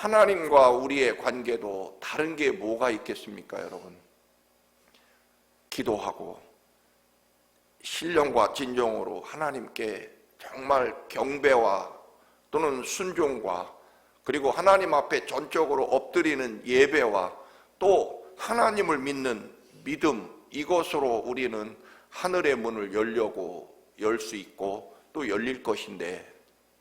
하나님과 우리의 관계도 다른 게 뭐가 있겠습니까, 여러분? 기도하고 신령과 진정으로 하나님께 정말 경배와 또는 순종과 그리고 하나님 앞에 전적으로 엎드리는 예배와 또 하나님을 믿는 믿음, 이것으로 우리는 하늘의 문을 열 수 있고 또 열릴 것인데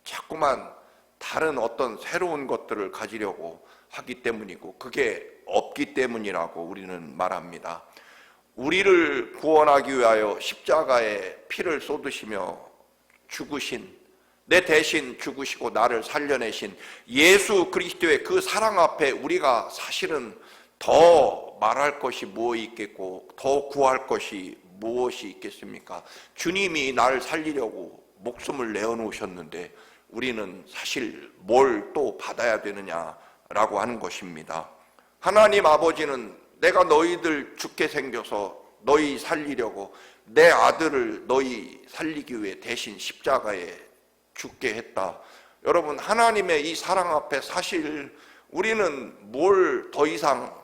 자꾸만 다른 어떤 새로운 것들을 가지려고 하기 때문이고 그게 없기 때문이라고 우리는 말합니다. 우리를 구원하기 위하여 십자가에 피를 쏟으시며 죽으신, 내 대신 죽으시고 나를 살려내신 예수 그리스도의 그 사랑 앞에 우리가 사실은 더 말할 것이 무엇이 있겠고 더 구할 것이 무엇이 있겠습니까? 주님이 나를 살리려고 목숨을 내어놓으셨는데 우리는 사실 뭘 또 받아야 되느냐라고 하는 것입니다. 하나님 아버지는 내가 너희들 죽게 생겨서 너희 살리려고 내 아들을 너희 살리기 위해 대신 십자가에 죽게 했다. 여러분, 하나님의 이 사랑 앞에 사실 우리는 뭘 더 이상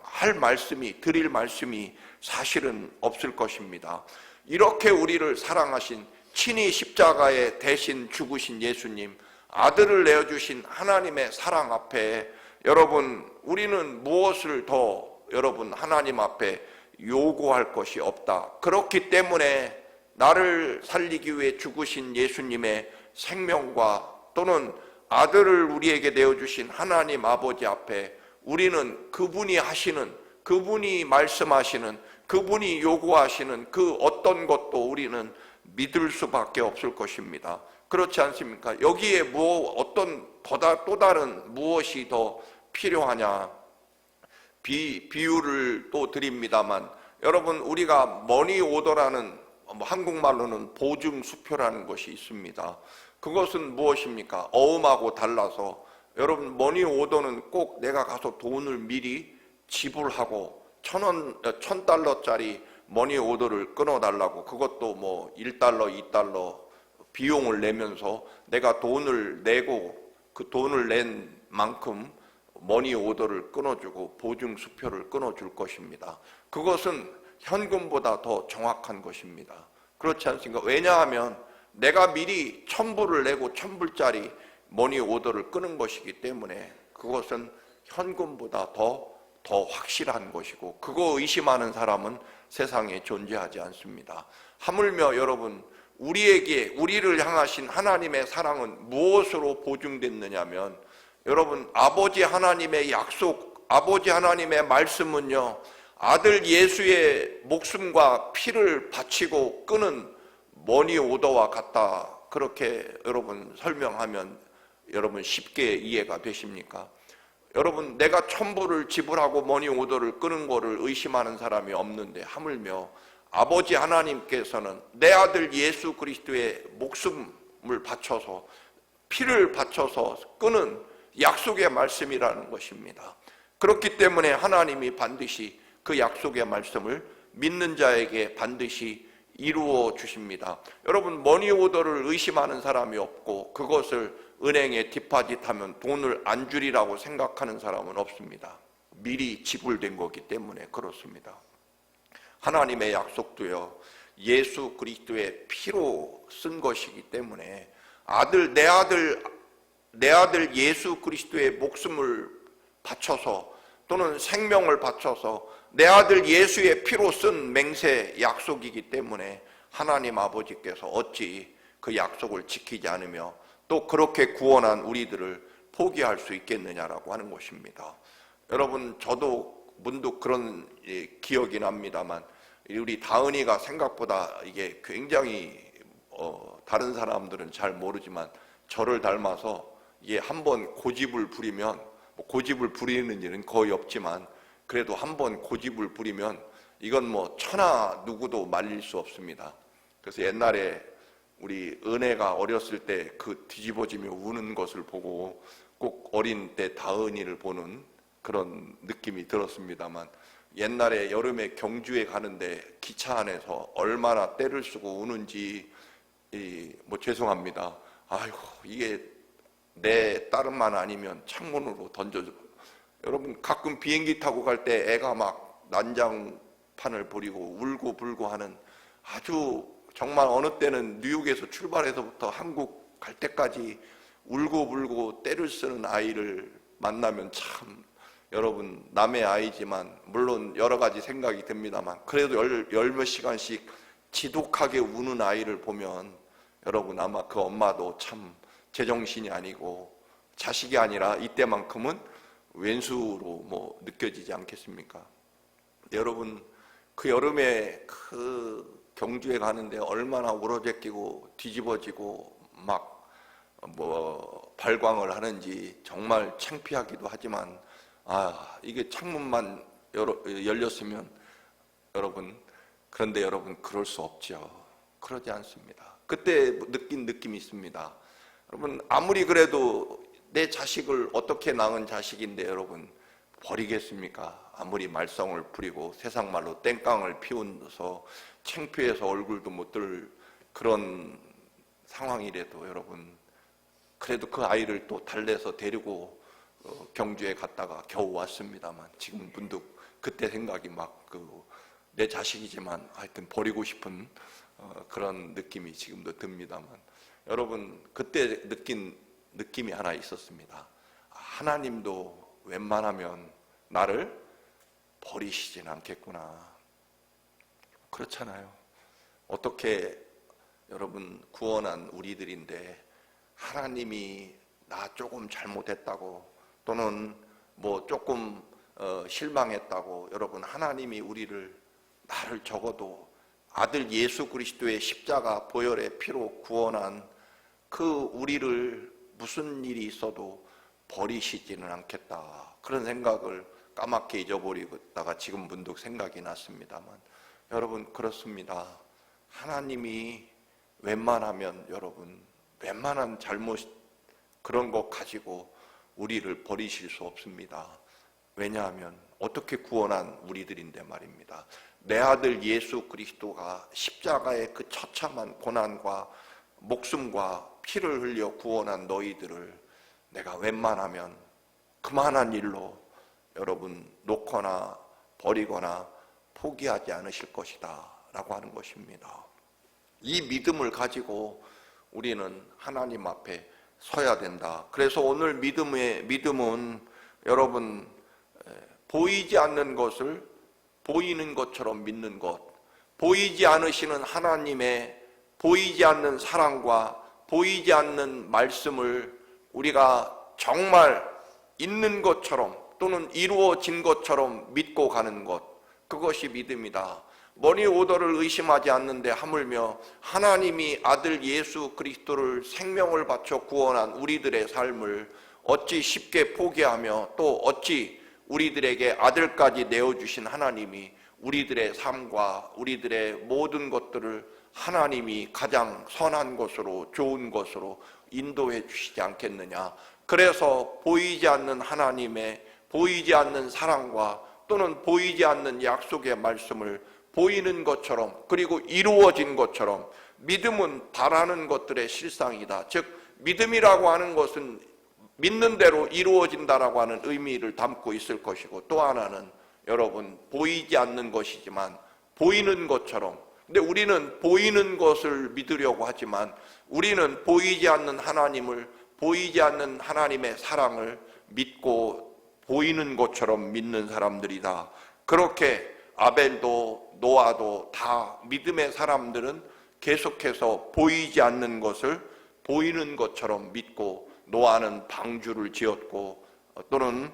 드릴 말씀이 사실은 없을 것입니다. 이렇게 우리를 사랑하신, 친히 십자가에 대신 죽으신 예수님, 아들을 내어주신 하나님의 사랑 앞에 여러분, 우리는 무엇을 더 여러분 하나님 앞에 요구할 것이 없다. 그렇기 때문에 나를 살리기 위해 죽으신 예수님의 생명과 또는 아들을 우리에게 내어주신 하나님 아버지 앞에 우리는 그분이 하시는, 그분이 말씀하시는, 그분이 요구하시는 그 어떤 것도 우리는 믿을 수밖에 없을 것입니다. 그렇지 않습니까? 여기에 어떤 또 다른 무엇이 더 필요하냐? 비유를 또 드립니다만 여러분, 우리가 머니 오더라는 한국말로는 보증 수표라는 것이 있습니다. 그것은 무엇입니까? 어음하고 달라서 여러분, 머니 오더는 꼭 내가 가서 돈을 미리 지불하고 $1,000짜리 머니 오더를 끊어달라고, 그것도 뭐 $1, $2 비용을 내면서 내가 돈을 내고 그 돈을 낸 만큼 머니 오더를 끊어주고 보증 수표를 끊어줄 것입니다. 그것은 현금보다 더 정확한 것입니다. 그렇지 않습니까? 왜냐하면 내가 미리 1,000불을 내고 1,000불짜리 머니 오더를 끊은 것이기 때문에 그것은 현금보다 더 확실한 것이고, 그거 의심하는 사람은 세상에 존재하지 않습니다. 하물며 여러분, 우리를 향하신 하나님의 사랑은 무엇으로 보증됐느냐면 여러분, 아버지 하나님의 약속, 아버지 하나님의 말씀은요, 아들 예수의 목숨과 피를 바치고 끊은 머니 오더와 같다. 그렇게 여러분 설명하면 여러분 쉽게 이해가 되십니까? 여러분, 내가 1,000불을 지불하고 머니 오더를 끊은 거를 의심하는 사람이 없는데 하물며 아버지 하나님께서는 내 아들 예수 그리스도의 목숨을 바쳐서, 피를 바쳐서 끊은 약속의 말씀이라는 것입니다. 그렇기 때문에 하나님이 반드시 그 약속의 말씀을 믿는 자에게 반드시 이루어 주십니다. 여러분, 머니 오더를 의심하는 사람이 없고 그것을 은행에 디파짓하면 돈을 안 주리라고 생각하는 사람은 없습니다. 미리 지불된 거기 때문에 그렇습니다. 하나님의 약속도요, 예수 그리스도의 피로 쓴 것이기 때문에 내 아들 예수 그리스도의 목숨을 바쳐서 또는 생명을 바쳐서 내 아들 예수의 피로 쓴 맹세 약속이기 때문에 하나님 아버지께서 어찌 그 약속을 지키지 않으며 또 그렇게 구원한 우리들을 포기할 수 있겠느냐라고 하는 것입니다. 여러분, 저도 문득 그런 기억이 납니다만 우리 다은이가 생각보다 이게 굉장히 다른 사람들은 잘 모르지만 저를 닮아서 이게 한번 고집을 부리면, 고집을 부리는 일은 거의 없지만 그래도 한번 고집을 부리면 이건 뭐 천하 누구도 말릴 수 없습니다. 그래서 옛날에 우리 은혜가 어렸을 때 그 뒤집어지며 우는 것을 보고 꼭 어린 때 다은이를 보는 그런 느낌이 들었습니다만, 옛날에 여름에 경주에 가는데 기차 안에서 얼마나 떼를 쓰고 우는지 죄송합니다. 아이고, 이게 내 딸만 아니면 창문으로 여러분 가끔 비행기 타고 갈 때 애가 막 난장판을 부리고 울고 불고 하는, 아주 정말 어느 때는 뉴욕에서 출발해서부터 한국 갈 때까지 울고 불고 떼를 쓰는 아이를 만나면 참, 여러분 남의 아이지만 물론 여러 가지 생각이 듭니다만, 그래도 열 몇 시간씩 지독하게 우는 아이를 보면 여러분 아마 그 엄마도 참 제정신이 아니고 자식이 아니라 이때만큼은 왼수로 뭐 느껴지지 않겠습니까? 여러분 그 여름에 그 경주에 가는데 얼마나 울어제끼고 뒤집어지고 막 뭐 발광을 하는지 정말 창피하기도 하지만, 이게 창문만 열렸으면 여러분, 그런데 여러분 그럴 수 없죠. 그러지 않습니다. 그때 느낀 느낌이 있습니다. 여러분 아무리 그래도 내 자식을, 어떻게 낳은 자식인데 여러분 버리겠습니까? 아무리 말썽을 부리고 세상 말로 땡깡을 피우면서 창피해서 얼굴도 못 들 그런 상황이라도 여러분, 그래도 그 아이를 또 달래서 데리고 경주에 갔다가 겨우 왔습니다만, 지금 문득 그때 생각이 막 내 자식이지만 하여튼 버리고 싶은 그런 느낌이 지금도 듭니다만, 여러분 그때 느낀 느낌이 하나 있었습니다. 하나님도 웬만하면 나를 버리시진 않겠구나. 그렇잖아요. 어떻게 여러분 구원한 우리들인데 하나님이 나 조금 잘못했다고, 또는 뭐 조금 실망했다고 여러분 하나님이 나를 적어도 아들 예수 그리스도의 십자가 보혈의 피로 구원한 그 우리를 무슨 일이 있어도 버리시지는 않겠다, 그런 생각을 까맣게 잊어버리다가 지금 문득 생각이 났습니다만, 여러분 그렇습니다. 하나님이 웬만하면 여러분 웬만한 잘못 그런 것 가지고 우리를 버리실 수 없습니다. 왜냐하면 어떻게 구원한 우리들인데 말입니다. 내 아들 예수 그리스도가 십자가의 그 처참한 고난과 목숨과 피를 흘려 구원한 너희들을 내가 웬만하면 그만한 일로 여러분 놓거나 버리거나 포기하지 않으실 것이다 라고 하는 것입니다. 이 믿음을 가지고 우리는 하나님 앞에 서야 된다. 그래서 오늘 믿음은 여러분 보이지 않는 것을 보이는 것처럼 믿는 것, 보이지 않으시는 하나님의 보이지 않는 사랑과 보이지 않는 말씀을 우리가 정말 있는 것처럼 또는 이루어진 것처럼 믿고 가는 것, 그것이 믿음이다. 머니 오더를 의심하지 않는데 하물며 하나님이 아들 예수 그리스도를 생명을 바쳐 구원한 우리들의 삶을 어찌 쉽게 포기하며, 또 어찌 우리들에게 아들까지 내어주신 하나님이 우리들의 삶과 우리들의 모든 것들을 하나님이 가장 선한 것으로, 좋은 것으로 인도해 주시지 않겠느냐. 그래서 보이지 않는 하나님의 보이지 않는 사랑과 또는 보이지 않는 약속의 말씀을 보이는 것처럼, 그리고 이루어진 것처럼, 믿음은 바라는 것들의 실상이다. 즉 믿음이라고 하는 것은 믿는 대로 이루어진다라고 하는 의미를 담고 있을 것이고, 또 하나는 여러분 보이지 않는 것이지만 보이는 것처럼, 근데 우리는 보이는 것을 믿으려고 하지만 우리는 보이지 않는 하나님을, 보이지 않는 하나님의 사랑을 믿고 보이는 것처럼 믿는 사람들이다. 그렇게 아벨도 노아도 다 믿음의 사람들은 계속해서 보이지 않는 것을 보이는 것처럼 믿고, 노아는 방주를 지었고, 또는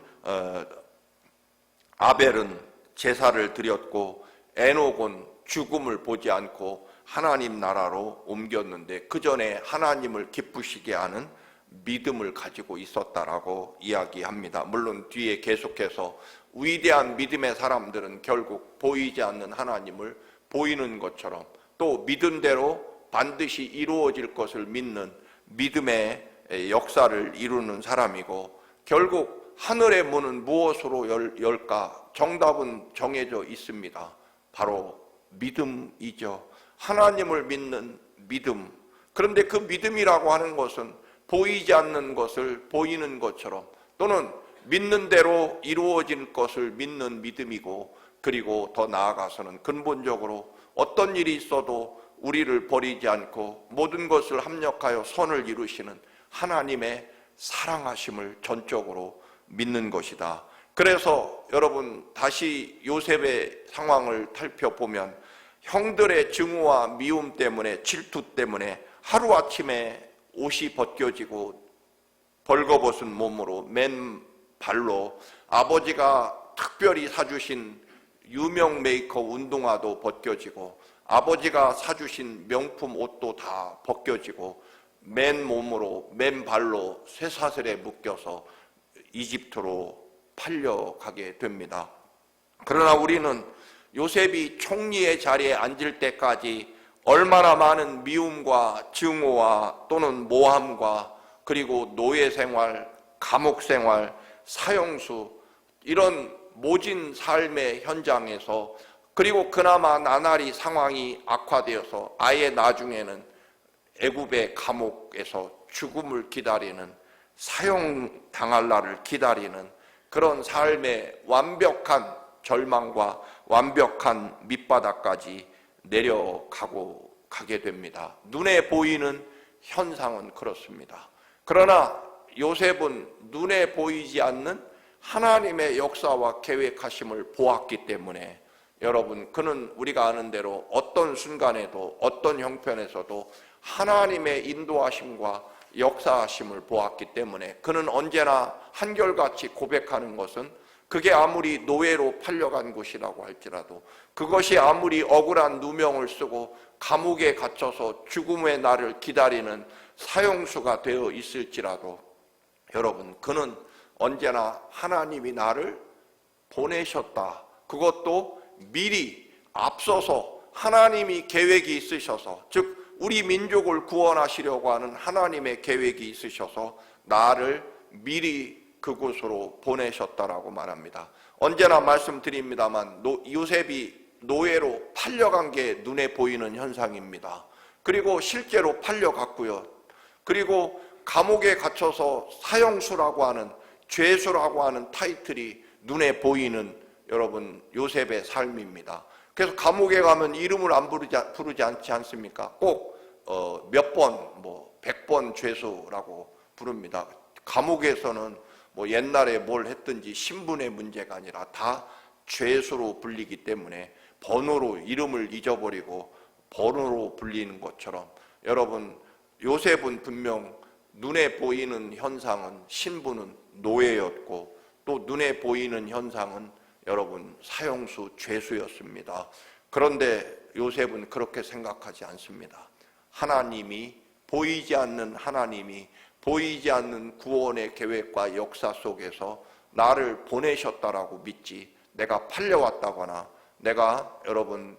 아벨은 제사를 드렸고, 에녹은 죽음을 보지 않고 하나님 나라로 옮겼는데 그 전에 하나님을 기쁘시게 하는 믿음을 가지고 있었다라고 이야기합니다. 물론 뒤에 계속해서 위대한 믿음의 사람들은 결국 보이지 않는 하나님을 보이는 것처럼, 또 믿은 대로 반드시 이루어질 것을 믿는 믿음의 역사를 이루는 사람이고, 결국 하늘의 문은 무엇으로 열까? 정답은 정해져 있습니다. 바로 믿음이죠. 하나님을 믿는 믿음. 그런데 그 믿음이라고 하는 것은 보이지 않는 것을 보이는 것처럼, 또는 믿는 대로 이루어질 것을 믿는 믿음이고, 그리고 더 나아가서는 근본적으로 어떤 일이 있어도 우리를 버리지 않고 모든 것을 합력하여 선을 이루시는 하나님의 사랑하심을 전적으로 믿는 것이다. 그래서 여러분, 다시 요셉의 상황을 살펴보면 형들의 증오와 미움 때문에, 질투 때문에 하루아침에 옷이 벗겨지고 벌거벗은 몸으로 맨발로 아버지가 특별히 사주신 유명 메이커 운동화도 벗겨지고 아버지가 사주신 명품 옷도 다 벗겨지고 맨몸으로 맨발로 쇠사슬에 묶여서 이집트로 팔려가게 됩니다. 그러나 우리는 요셉이 총리의 자리에 앉을 때까지 얼마나 많은 미움과 증오와 또는 모함과 그리고 노예 생활, 감옥 생활, 사형수, 이런 모진 삶의 현장에서, 그리고 그나마 나날이 상황이 악화되어서 아예 나중에는 애굽의 감옥에서 죽음을 기다리는, 사형당할 날을 기다리는 그런 삶의 완벽한 절망과 완벽한 밑바닥까지 가게 됩니다. 눈에 보이는 현상은 그렇습니다. 그러나 요셉은 눈에 보이지 않는 하나님의 역사와 계획하심을 보았기 때문에, 여러분, 그는 우리가 아는 대로 어떤 순간에도 어떤 형편에서도 하나님의 인도하심과 역사하심을 보았기 때문에 그는 언제나 한결같이 고백하는 것은, 그게 아무리 노예로 팔려간 곳이라고 할지라도, 그것이 아무리 억울한 누명을 쓰고 감옥에 갇혀서 죽음의 날을 기다리는 사형수가 되어 있을지라도, 여러분, 그는 언제나 하나님이 나를 보내셨다, 그것도 미리 앞서서 하나님이 계획이 있으셔서, 즉 우리 민족을 구원하시려고 하는 하나님의 계획이 있으셔서 나를 미리 그곳으로 보내셨다라고 말합니다. 언제나 말씀드립니다만 요셉이 노예로 팔려간 게 눈에 보이는 현상입니다. 그리고 실제로 팔려갔고요. 그리고 감옥에 갇혀서 사형수라고 하는, 죄수라고 하는 타이틀이 눈에 보이는, 여러분, 요셉의 삶입니다. 그래서 감옥에 가면 이름을 안 부르지 않지 않습니까? 꼭 몇 번, 100번 죄수라고 부릅니다. 감옥에서는 옛날에 뭘 했든지 신분의 문제가 아니라 다 죄수로 불리기 때문에 번호로, 이름을 잊어버리고 번호로 불리는 것처럼, 여러분, 요셉은 분명 눈에 보이는 현상은, 신분은 노예였고, 또 눈에 보이는 현상은, 여러분, 사형수, 죄수였습니다. 그런데 요셉은 그렇게 생각하지 않습니다. 하나님이, 보이지 않는 하나님이 보이지 않는 구원의 계획과 역사 속에서 나를 보내셨다라고 믿지, 내가 팔려왔다거나 내가, 여러분,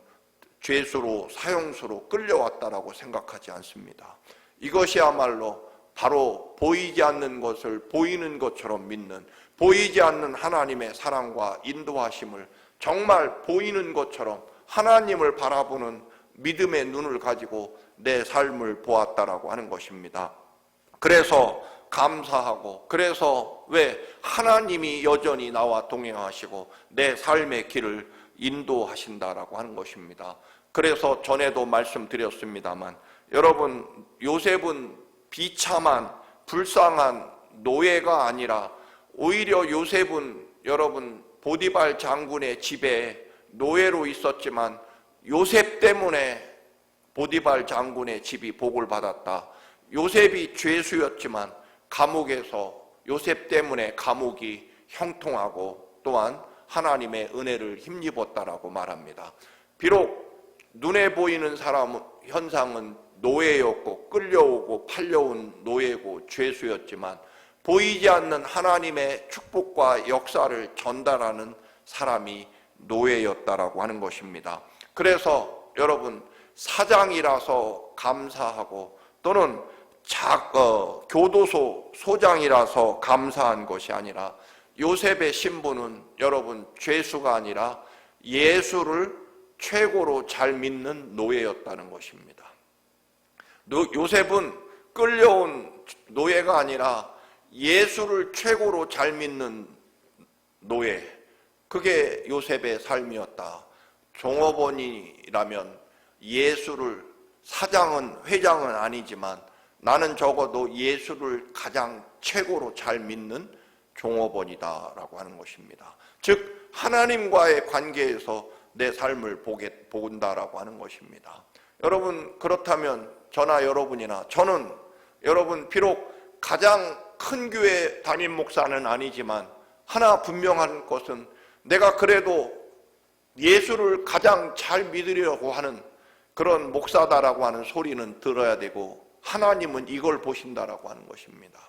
죄수로, 사형수로 끌려왔다라고 생각하지 않습니다. 이것이야말로 바로 보이지 않는 것을 보이는 것처럼 믿는, 보이지 않는 하나님의 사랑과 인도하심을 정말 보이는 것처럼 하나님을 바라보는 믿음의 눈을 가지고 내 삶을 보았다라고 하는 것입니다. 그래서 감사하고, 그래서 왜 하나님이 여전히 나와 동행하시고 내 삶의 길을 인도하신다라고 하는 것입니다. 그래서 전에도 말씀드렸습니다만, 여러분, 요셉은 비참한 불쌍한 노예가 아니라 오히려 요셉은, 여러분, 보디발 장군의 집에 노예로 있었지만 요셉 때문에 보디발 장군의 집이 복을 받았다. 요셉이 죄수였지만 감옥에서 요셉 때문에 감옥이 형통하고 또한 하나님의 은혜를 힘입었다라고 말합니다. 비록 눈에 보이는 사람 현상은 노예였고 끌려오고 팔려온 노예고 죄수였지만 보이지 않는 하나님의 축복과 역사를 전달하는 사람이 노예였다라고 하는 것입니다. 그래서 여러분, 사장이라서 감사하고 또는 교도소 소장이라서 감사한 것이 아니라, 요셉의 신분은 여러분 죄수가 아니라 예수를 최고로 잘 믿는 노예였다는 것입니다. 요셉은 끌려온 노예가 아니라 예수를 최고로 잘 믿는 노예, 그게 요셉의 삶이었다. 종업원이라면 예수를, 사장은 회장은 아니지만 나는 적어도 예수를 가장 최고로 잘 믿는 종업원이다라고 하는 것입니다. 즉 하나님과의 관계에서 내 삶을 본다라고 하는 것입니다. 여러분, 그렇다면 저나 여러분이나 저는, 여러분 비록 가장 큰 교회 담임 목사는 아니지만 하나 분명한 것은 내가 그래도 예수를 가장 잘 믿으려고 하는 그런 목사다라고 하는 소리는 들어야 되고, 하나님은 이걸 보신다라고 하는 것입니다.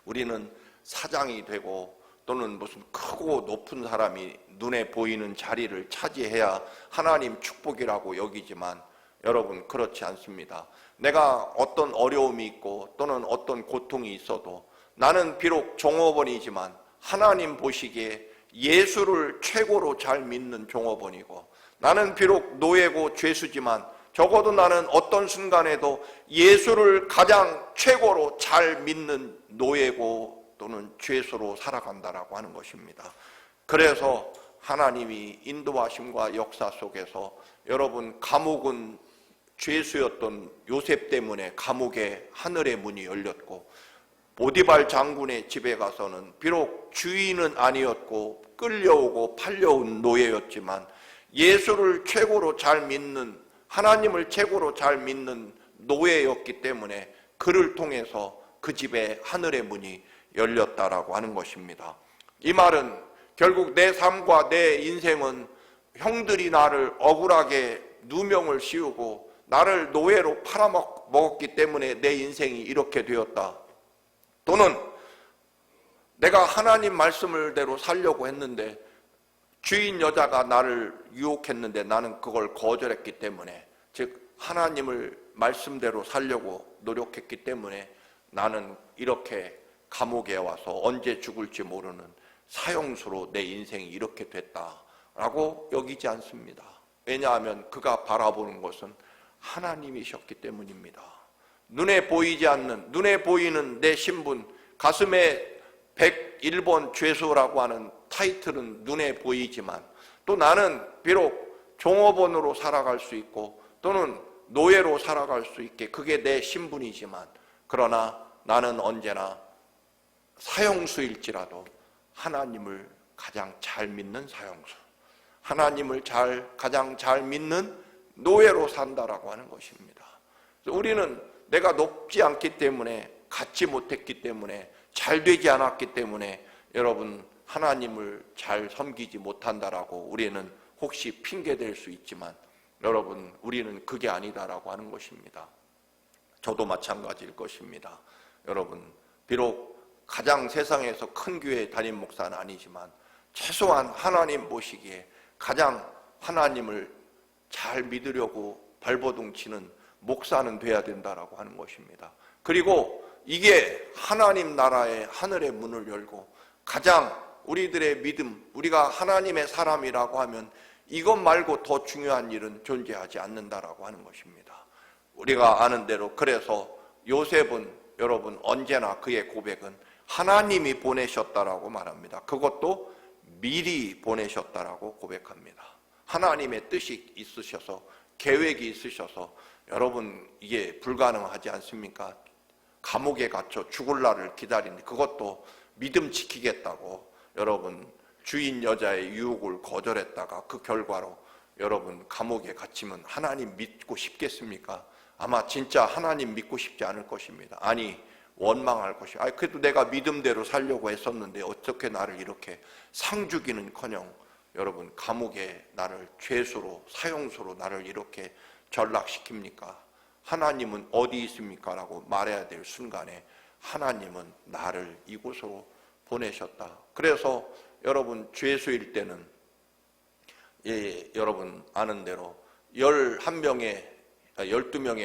우리는 사장이 되고 또는 무슨 크고 높은 사람이 눈에 보이는 자리를 차지해야 하나님 축복이라고 여기지만 여러분, 그렇지 않습니다. 내가 어떤 어려움이 있고 또는 어떤 고통이 있어도 나는 비록 종업원이지만 하나님 보시기에 예수를 최고로 잘 믿는 종업원이고, 나는 비록 노예고 죄수지만 적어도 나는 어떤 순간에도 예수를 가장 최고로 잘 믿는 노예고 또는 죄수로 살아간다라고 하는 것입니다. 그래서 하나님이 인도하심과 역사 속에서 여러분, 감옥은 죄수였던 요셉 때문에 감옥에 하늘의 문이 열렸고, 보디발 장군의 집에 가서는 비록 주인은 아니었고 끌려오고 팔려온 노예였지만 예수를 최고로 잘 믿는, 하나님을 최고로 잘 믿는 노예였기 때문에 그를 통해서 그 집에 하늘의 문이 열렸다라고 하는 것입니다. 이 말은 결국 내 삶과 내 인생은 형들이 나를 억울하게 누명을 씌우고 나를 노예로 팔아먹었기 때문에 내 인생이 이렇게 되었다. 또는 내가 하나님 말씀대로 살려고 했는데 주인 여자가 나를 유혹했는데 나는 그걸 거절했기 때문에, 즉 하나님을 말씀대로 살려고 노력했기 때문에 나는 이렇게 감옥에 와서 언제 죽을지 모르는 사형수로 내 인생이 이렇게 됐다라고 여기지 않습니다. 왜냐하면 그가 바라보는 것은 하나님이셨기 때문입니다. 눈에 보이지 않는, 눈에 보이는 내 신분, 가슴에 101번 죄수라고 하는 타이틀은 눈에 보이지만 또 나는 비록 종업원으로 살아갈 수 있고 또는 노예로 살아갈 수 있게 그게 내 신분이지만, 그러나 나는 언제나 사형수일지라도 하나님을 가장 잘 믿는 사형수, 하나님을 가장 잘 믿는 노예로 산다라고 하는 것입니다. 우리는 내가 높지 않기 때문에, 갖지 못했기 때문에, 잘 되지 않았기 때문에 여러분 하나님을 잘 섬기지 못한다라고 우리는 혹시 핑계댈 수 있지만, 여러분 우리는 그게 아니다라고 하는 것입니다. 저도 마찬가지일 것입니다. 여러분 비록 가장 세상에서 큰 교회 담임 목사는 아니지만 최소한 하나님 보시기에 가장 하나님을 잘 믿으려고 발버둥 치는 목사는 돼야 된다라고 하는 것입니다. 그리고 이게 하나님 나라의 하늘의 문을 열고 가장 우리들의 믿음, 우리가 하나님의 사람이라고 하면 이것 말고 더 중요한 일은 존재하지 않는다라고 하는 것입니다. 우리가 아는 대로 그래서 요셉은 여러분 언제나 그의 고백은 하나님이 보내셨다라고 말합니다. 그것도 미리 보내셨다라고 고백합니다. 하나님의 뜻이 있으셔서, 계획이 있으셔서 여러분 이게 불가능하지 않습니까? 감옥에 갇혀 죽을 날을 기다리는, 그것도 믿음 지키겠다고 여러분 주인 여자의 유혹을 거절했다가 그 결과로 여러분 감옥에 갇히면 하나님 믿고 싶겠습니까? 아마 진짜 하나님 믿고 싶지 않을 것입니다. 아니 원망할 것이, 그래도 내가 믿음대로 살려고 했었는데 어떻게 나를 이렇게 상주기는커녕 여러분 감옥에 나를 죄수로, 사형수로 나를 이렇게 전락시킵니까? 하나님은 어디 있습니까? 라고 말해야 될 순간에 하나님은 나를 이곳으로 보내셨다. 그래서 여러분 죄수일 때는 여러분 아는 대로 12명의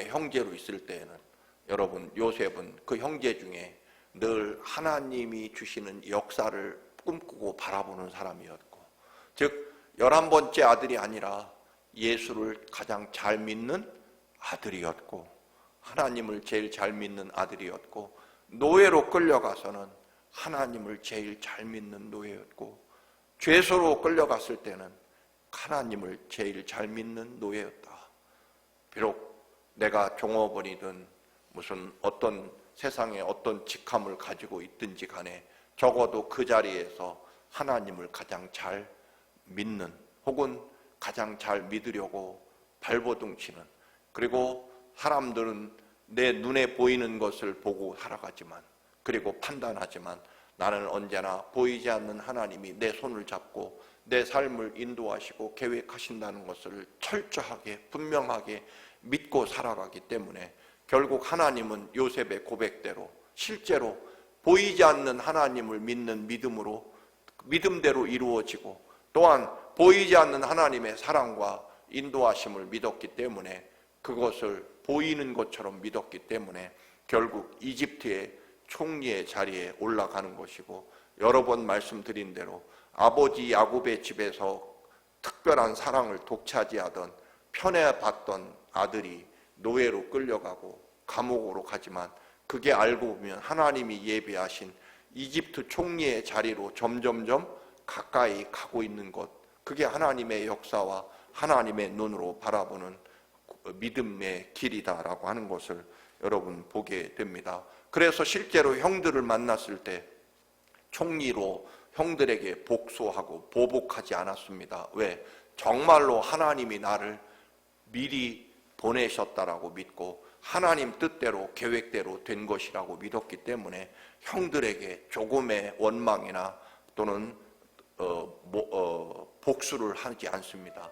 형제로 있을 때에는 여러분 요셉은 그 형제 중에 늘 하나님이 주시는 역사를 꿈꾸고 바라보는 사람이었고, 즉 11번째 아들이 아니라 예수를 가장 잘 믿는 아들이었고, 하나님을 제일 잘 믿는 아들이었고, 노예로 끌려가서는 하나님을 제일 잘 믿는 노예였고, 죄수로 끌려갔을 때는 하나님을 제일 잘 믿는 노예였다. 비록 내가 종업원이든 무슨 어떤 세상에 어떤 직함을 가지고 있든지 간에 적어도 그 자리에서 하나님을 가장 잘 믿는, 혹은 가장 잘 믿으려고 발버둥치는, 그리고 사람들은 내 눈에 보이는 것을 보고 살아가지만, 그리고 판단하지만 나는 언제나 보이지 않는 하나님이 내 손을 잡고 내 삶을 인도하시고 계획하신다는 것을 철저하게 분명하게 믿고 살아가기 때문에 결국 하나님은 요셉의 고백대로 실제로 보이지 않는 하나님을 믿는 믿음대로 이루어지고, 또한 보이지 않는 하나님의 사랑과 인도하심을 믿었기 때문에, 그것을 보이는 것처럼 믿었기 때문에 결국 이집트의 총리의 자리에 올라가는 것이고, 여러 번 말씀드린 대로 아버지 야곱의 집에서 특별한 사랑을 독차지하던 편애받던 아들이 노예로 끌려가고 감옥으로 가지만, 그게 알고 보면 하나님이 예비하신 이집트 총리의 자리로 점점점 가까이 가고 있는 것, 그게 하나님의 역사와 하나님의 눈으로 바라보는 믿음의 길이다라고 하는 것을 여러분 보게 됩니다. 그래서 실제로 형들을 만났을 때 총리로 형들에게 복수하고 보복하지 않았습니다. 왜? 정말로 하나님이 나를 미리 보내셨다라고 믿고 하나님 뜻대로 계획대로 된 것이라고 믿었기 때문에 형들에게 조금의 원망이나 또는 복수를 하지 않습니다.